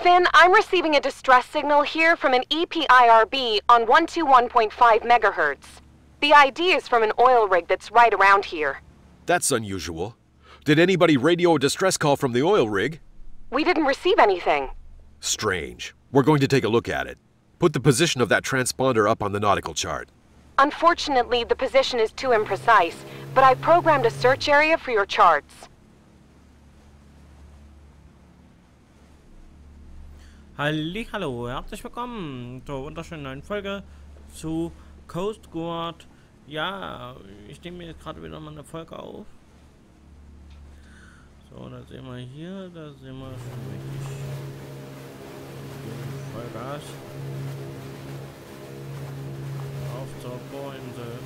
Finn, I'm receiving a distress signal here from an EPIRB on 121.5 megahertz. The ID is from an oil rig that's right around here. That's unusual. Did anybody radio a distress call from the oil rig? We didn't receive anything. Strange. We're going to take a look at it. Put the position of that transponder up on the nautical chart. Unfortunately, the position is too imprecise, but I programmed a search area for your charts. Hallo, herzlich willkommen zur wunderschönen neuen Folge zu Coast Guard. Ja, ich nehme jetzt gerade wieder mal eine Folge auf. So, da sehen wir hier, da sehen wir schon richtig Vollgas. Auf zur Ölbohrinsel.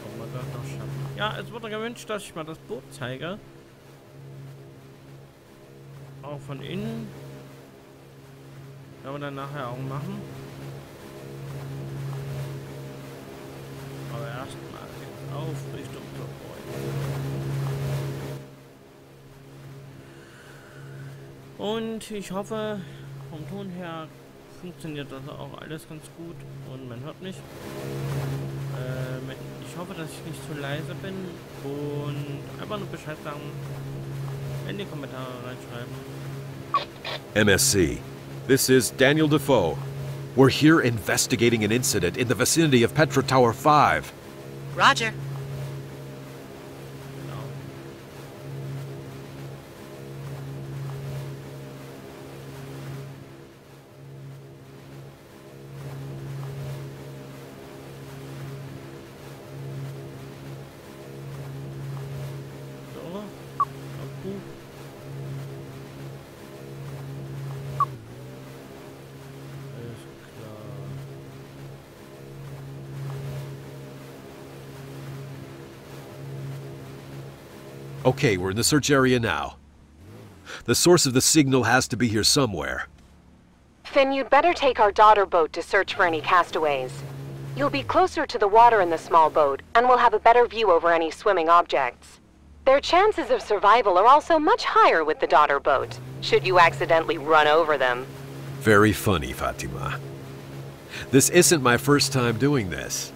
Ob wir das noch schaffen. Ja, es wurde gewünscht, dass ich mal das Boot zeige. Auch von innen. Werden wir dann nachher auch machen. Aber erstmal geht's auf Richtung Ölbohrinsel. Und ich hoffe, vom Ton her funktioniert das auch alles ganz gut und man hört mich. Ich hoffe, dass ich nicht zu leise bin und einfach nur Bescheid sagen, in die Kommentare reinschreiben. MSC, this is Daniel Defoe. We're here investigating an incident in the vicinity of Petra Tower 5. Roger. Okay, we're in the search area now. The source of the signal has to be here somewhere. Finn, you'd better take our daughter boat to search for any castaways. You'll be closer to the water in the small boat, and we'll have a better view over any swimming objects. Their chances of survival are also much higher with the daughter boat, should you accidentally run over them. Very funny, Fatima. This isn't my first time doing this.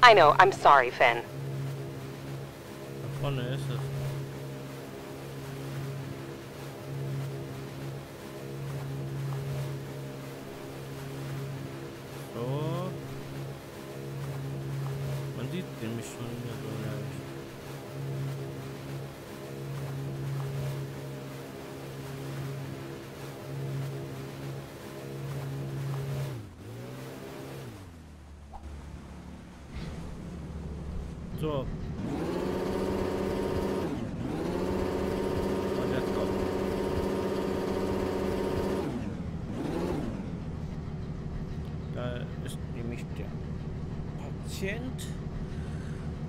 I know, I'm sorry, Finn. Vorne ist es. So. Man sieht nämlich schon hier so leicht. So.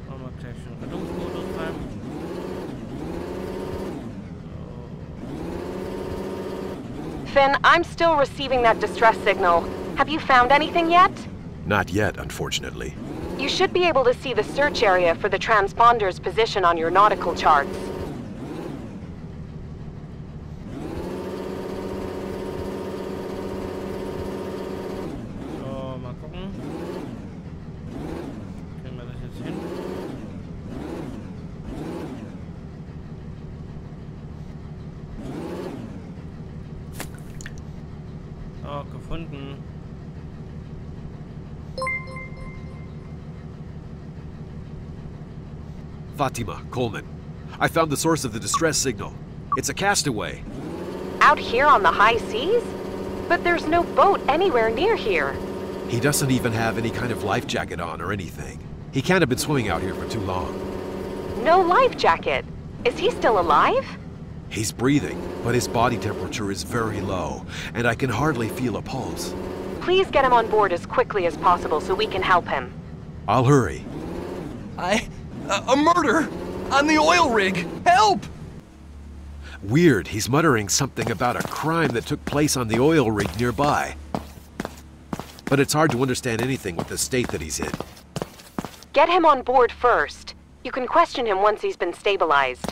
Machen wir gleich schon Rettungsmodus rein. So. Finn, I'm still receiving that distress signal. Have you found anything yet? Not yet, unfortunately. You should be able to see the search area for the transponder's position on your nautical charts. Gefunden. Fatima, Coleman. I found the source of the distress signal. It's a castaway. Out here on the high seas? But there's no boat anywhere near here. He doesn't even have any kind of life jacket on or anything. He can't have been swimming out here for too long. No life jacket? Is he still alive? He's breathing, but his body temperature is very low, and I can hardly feel a pulse. Please get him on board as quickly as possible so we can help him. I'll hurry. A murder! On the oil rig! Help! Weird, he's muttering something about a crime that took place on the oil rig nearby. But it's hard to understand anything with the state that he's in. Get him on board first. You can question him once he's been stabilized.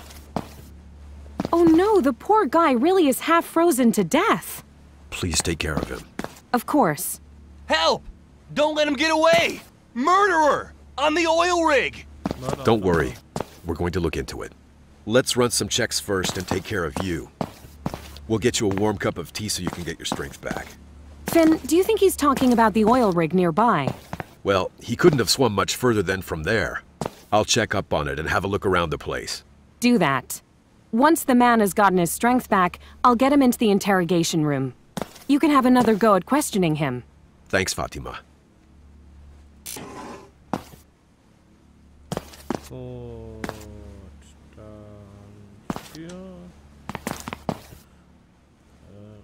Oh no, the poor guy really is half frozen to death. Please take care of him. Of course. Help! Don't let him get away! Murderer! On the oil rig! Don't worry. We're going to look into it. Let's run some checks first and take care of you. We'll get you a warm cup of tea so you can get your strength back. Finn, do you think he's talking about the oil rig nearby? Well, he couldn't have swum much further than from there. I'll check up on it and have a look around the place. Do that. Once the man has gotten his strength back, I'll get him into the interrogation room. You can have another go at questioning him. Thanks, Fatima. Gut, dann hier.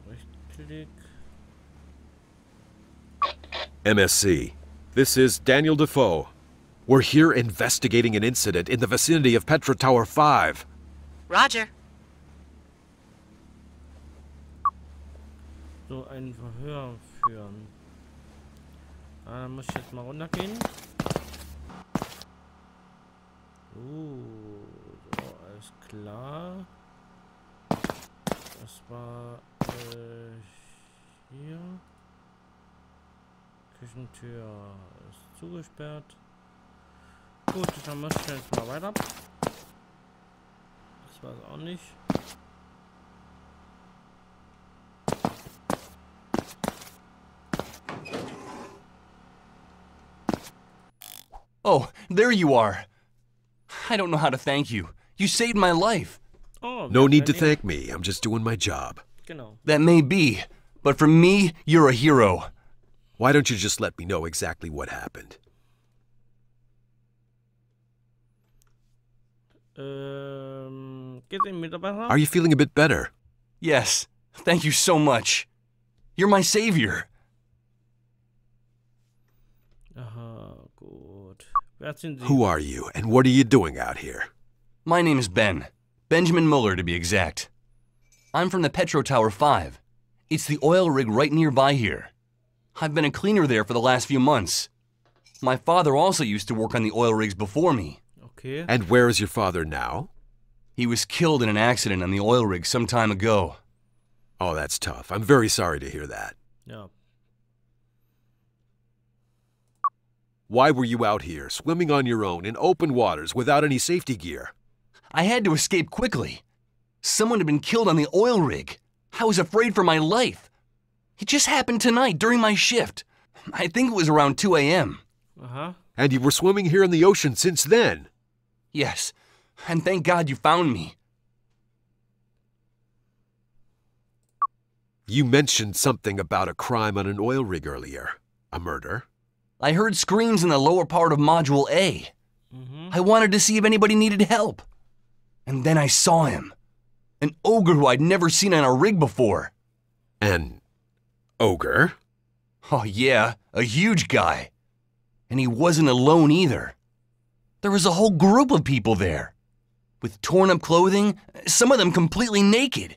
Rechtsklick. MSC. This is Daniel Defoe. We're here investigating an incident in the vicinity of Petra Tower 5. Roger. So ein Verhör führen. Dann muss ich jetzt mal runtergehen. So, alles klar. Das war hier. Küchentür ist zugesperrt. Gut, dann muss ich jetzt mal weiter. Das war es auch nicht. Oh, there you are. I don't know how to thank you. You saved my life. Oh, No need to thank me. I'm just doing my job. Genau. That may be, but for me, you're a hero. Why don't you just let me know exactly what happened? Geht's Ihnen wieder besser? Are you feeling a bit better? Yes, thank you so much. You're my savior. Aha, gut. Wer sind Sie? Who are you, and what are you doing out here? My name is Ben. Benjamin Muller, to be exact. I'm from the Petro Tower 5. It's the oil rig right nearby here. I've been a cleaner there for the last few months. My father also used to work on the oil rigs before me. Okay. And where is your father now? He was killed in an accident on the oil rig some time ago. Oh, that's tough. I'm very sorry to hear that. Ja. Why were you out here, swimming on your own in open waters without any safety gear? I had to escape quickly. Someone had been killed on the oil rig. I was afraid for my life. It just happened tonight during my shift. I think it was around 2 a.m. Aha. And you were swimming here in the ocean since then? Yes, and thank God you found me. You mentioned something about a crime on an oil rig earlier. A murder? I heard screams in the lower part of Module A. I wanted to see if anybody needed help. And then I saw him. An ogre who I'd never seen on a rig before. An ogre? Oh yeah, a huge guy. And he wasn't alone either. There was a whole group of people there. With torn up clothing, some of them completely naked.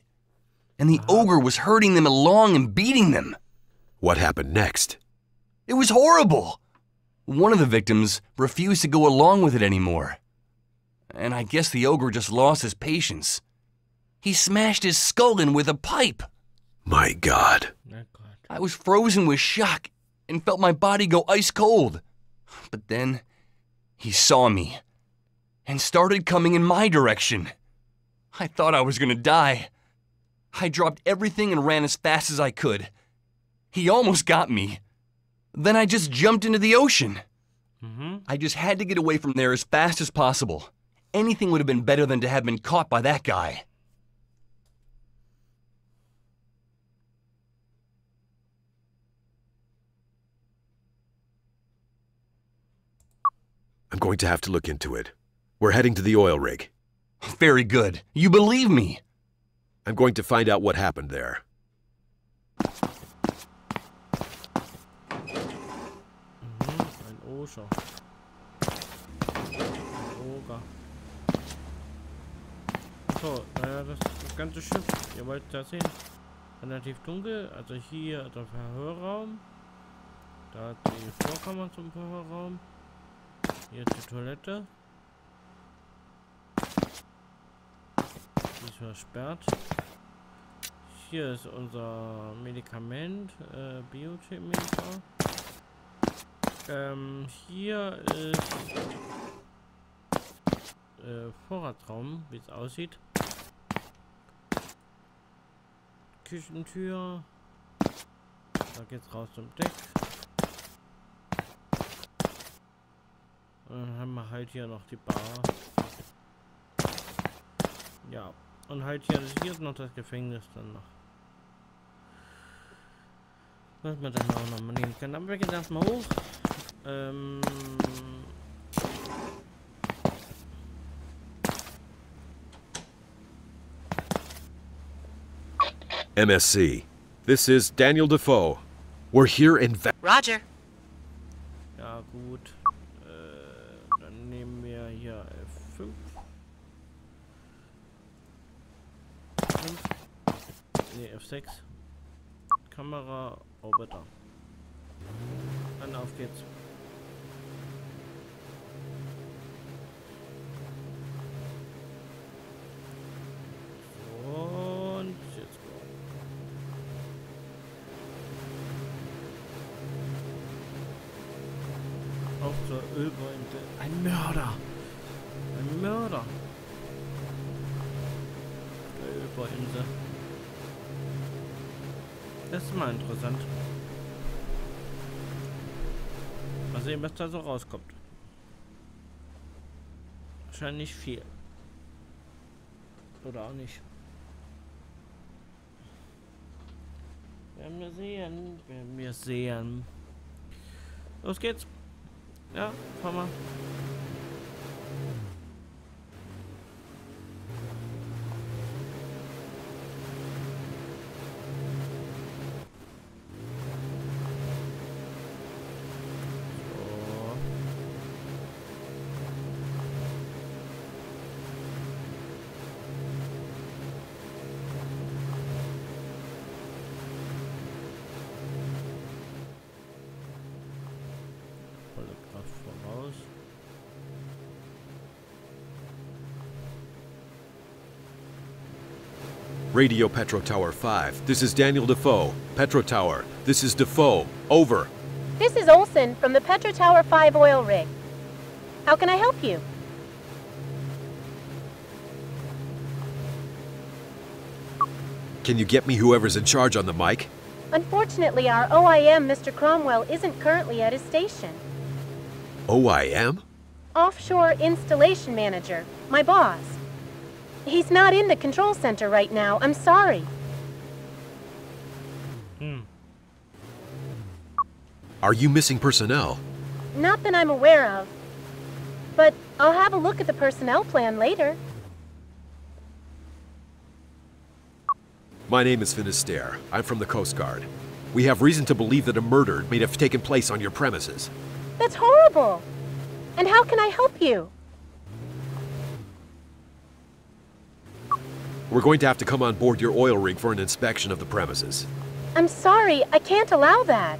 And the ogre was herding them along and beating them. What happened next? It was horrible. One of the victims refused to go along with it anymore. And I guess the ogre just lost his patience. He smashed his skull in with a pipe. My God. Na Gott. I was frozen with shock and felt my body go ice cold. But then he saw me and started coming in my direction. I thought I was gonna die. I dropped everything and ran as fast as I could. He almost got me. Then I just jumped into the ocean. I just had to get away from there as fast as possible. Anything would have been better than to have been caught by that guy. I'm going to have to look into it. We're heading to the oil rig. Very good. You believe me. I'm going to find out what happened there. Ein Oscher. Ein Oger. So, naja, das ganze Schiff, ihr wollt das sehen, relativ dunkel. Also hier der Verhörraum. Da die Vorkammer zum Verhörraum. Hier die Toilette. Das versperrt. Hier ist unser Medikament, Biochemiker. Hier ist Vorratsraum, wie es aussieht. Küchentür. Da geht's raus zum Deck. Und dann haben wir halt hier noch die Bar. Ja. Und halt hier ist noch das Gefängnis dann noch. Was man dann auch noch mal nehmen kann. Aber wir gehen erstmal hoch. MSC. This is Daniel Defoe. We're here in... Roger. Ja, gut. Dann nehmen wir hier F5. Ne, F6. Kamera, Orbiter. Dann auf geht's. Und jetzt go. Auf zur Ölbohrinsel. Ein Mörder! Ein Mörder! Der Ölbohrinsel. Das ist mal interessant. Mal sehen, was da so rauskommt. Wahrscheinlich viel. Oder auch nicht. Werden wir sehen. Werden wir sehen. Los geht's. Ja, fahren wir. Radio Petro Tower 5. This is Daniel Defoe. Petro Tower. This is Defoe. Over. This is Olson from the Petro Tower 5 oil rig. How can I help you? Can you get me whoever's in charge on the mic? Unfortunately, our OIM, Mr. Cromwell, isn't currently at his station. OIM? Offshore Installation Manager, my boss. He's not in the control center right now. I'm sorry. Are you missing personnel? Not that I'm aware of. But I'll have a look at the personnel plan later. My name is Finn Asdair. I'm from the Coast Guard. We have reason to believe that a murder may have taken place on your premises. That's horrible. And how can I help you? We're going to have to come on board your oil rig for an inspection of the premises. I'm sorry, I can't allow that.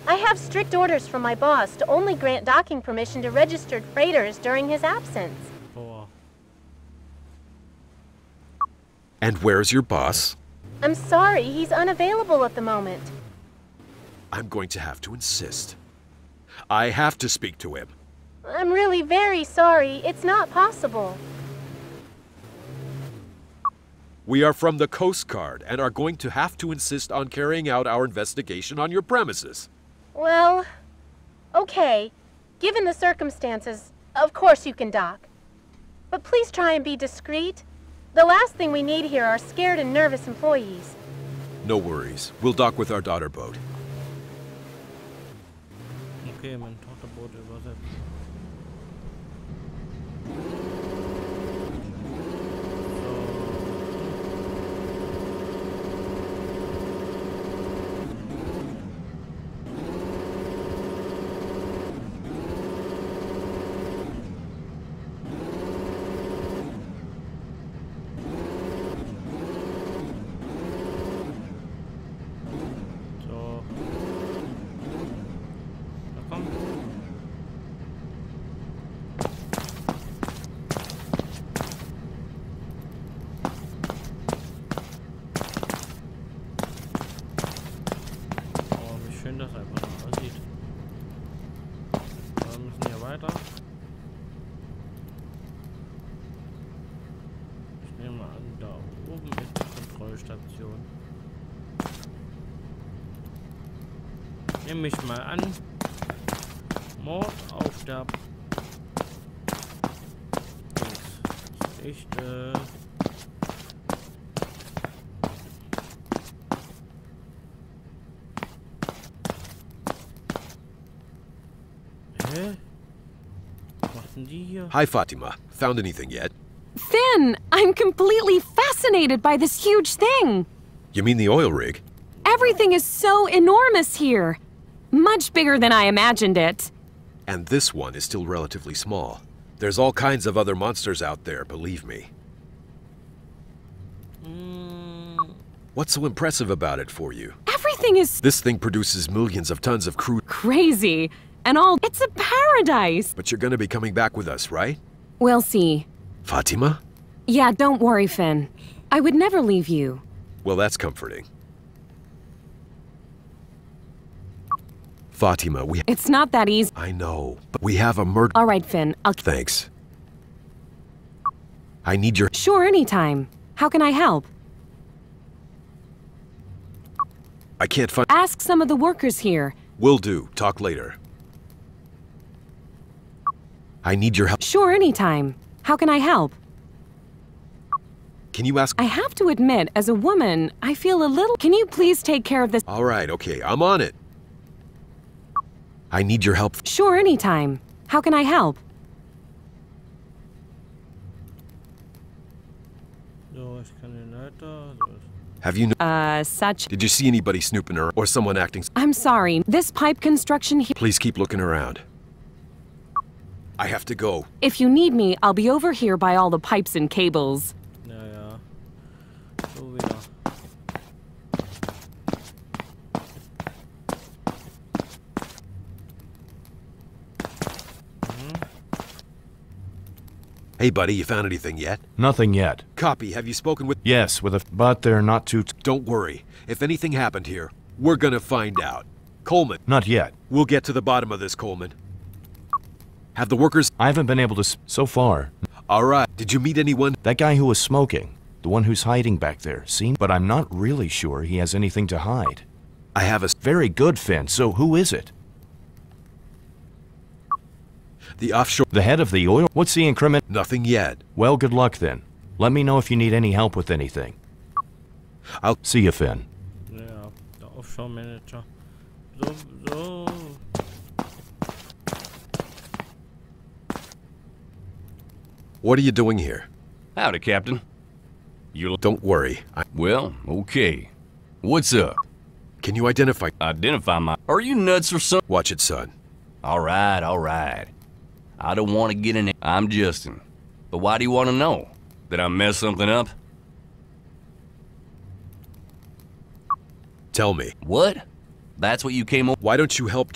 I have strict orders from my boss to only grant docking permission to registered freighters during his absence. Oh. And where's your boss? I'm sorry, he's unavailable at the moment. I'm going to have to insist. I have to speak to him. I'm really very sorry. It's not possible. We are from the Coast Guard and are going to have to insist on carrying out our investigation on your premises. Well, okay. Given the circumstances, of course you can dock. But please try and be discreet. The last thing we need here are scared and nervous employees. No worries. We'll dock with our daughter boat. Okay, mein Tochterboot übersetzt. Kontrollstation. Nehme ich mal an. Mord auf der... Das ist echt, Hä? Was machen die hier? Hi, Fatima. Found anything yet? Finn, I'm completely fascinated by this huge thing. You mean the oil rig? Everything is so enormous here. Much bigger than I imagined it. And this one is still relatively small. There's all kinds of other monsters out there, believe me. What's so impressive about it for you? Everything is This thing produces millions of tons of crude, crazy. And all, it's a paradise. but you're gonna be coming back with us, right? We'll see. Fatima? Yeah, don't worry, Finn. I would never leave you. Well, that's comforting. Fatima, It's not that easy. I know, but we have a murder. All right, Finn, I'll... Thanks. I need your... Sure, anytime. How can I help? I can't find... Ask some of the workers here. Will do. Talk later. I need your help. Sure, anytime. How can I help? Can you ask... I have to admit, as a woman, I feel a little... Can you please take care of this? All right, okay, I'm on it. I need your help. Sure, anytime. How can I help? So, ich kann den Leiter... Have you... Such... Did you see anybody snooping around or someone acting... I'm sorry. This pipe construction here... Please keep looking around. I have to go. If you need me, I'll be over here by all the pipes and cables. Ja, ja. So wieder. Hey, buddy, you found anything yet? Nothing yet. Copy. Have you spoken with... Yes, but they're not too... Don't worry. If anything happened here, we're gonna find out. Coleman. Not yet. We'll get to the bottom of this, Coleman. Have the workers... I haven't been able to so far. All right. Did you meet anyone? That guy who was smoking, the one who's hiding back there, seen? But I'm not really sure he has anything to hide. I have a... Very good, Finn. So who is it? The offshore... The head of the oil... What's the incriminate? Nothing yet. Well, good luck then. Let me know if you need any help with anything. I'll... See you, Finn. Ja, der Offshore-Manager. So. What are you doing here? Howdy, Captain. Don't worry. Well, okay. What's up? Can you identify... Identify my... Are you nuts or something? Watch it, son. All right. I don't want to get in it. I'm Justin. But why do you want to know? Did I mess something up? Tell me. What? That's what you came over? Why don't you help...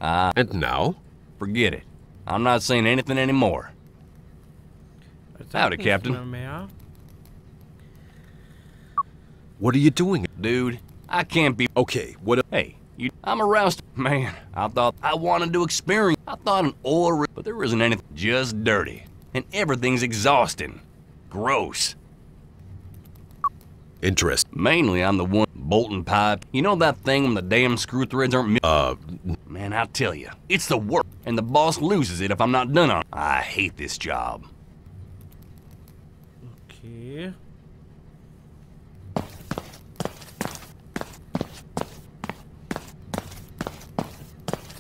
And now? Forget it. I'm not saying anything anymore. Howdy, Captain. Mehr. What are you doing? Dude, I can't be... Okay, what... Hey, I'm aroused. Man, I thought I wanted to experience. I thought an oil rig, but there isn't anything. Just dirty. And everything's exhausting. Gross. Interest. Mainly, I'm the one bolting pipe. You know that thing when the damn screw threads aren't... Man, I tell you, it's the work. And the boss loses it if I'm not done on it. I hate this job. Okay.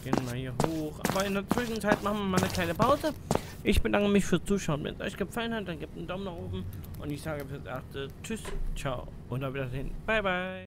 Gehen wir hier hoch. Aber in der Zwischenzeit machen wir mal eine kleine Pause. Ich bedanke mich fürs Zuschauen. Wenn es euch gefallen hat, dann gebt einen Daumen nach oben. Und ich sage fürs Erste Tschüss, ciao und auf Wiedersehen. Bye, bye.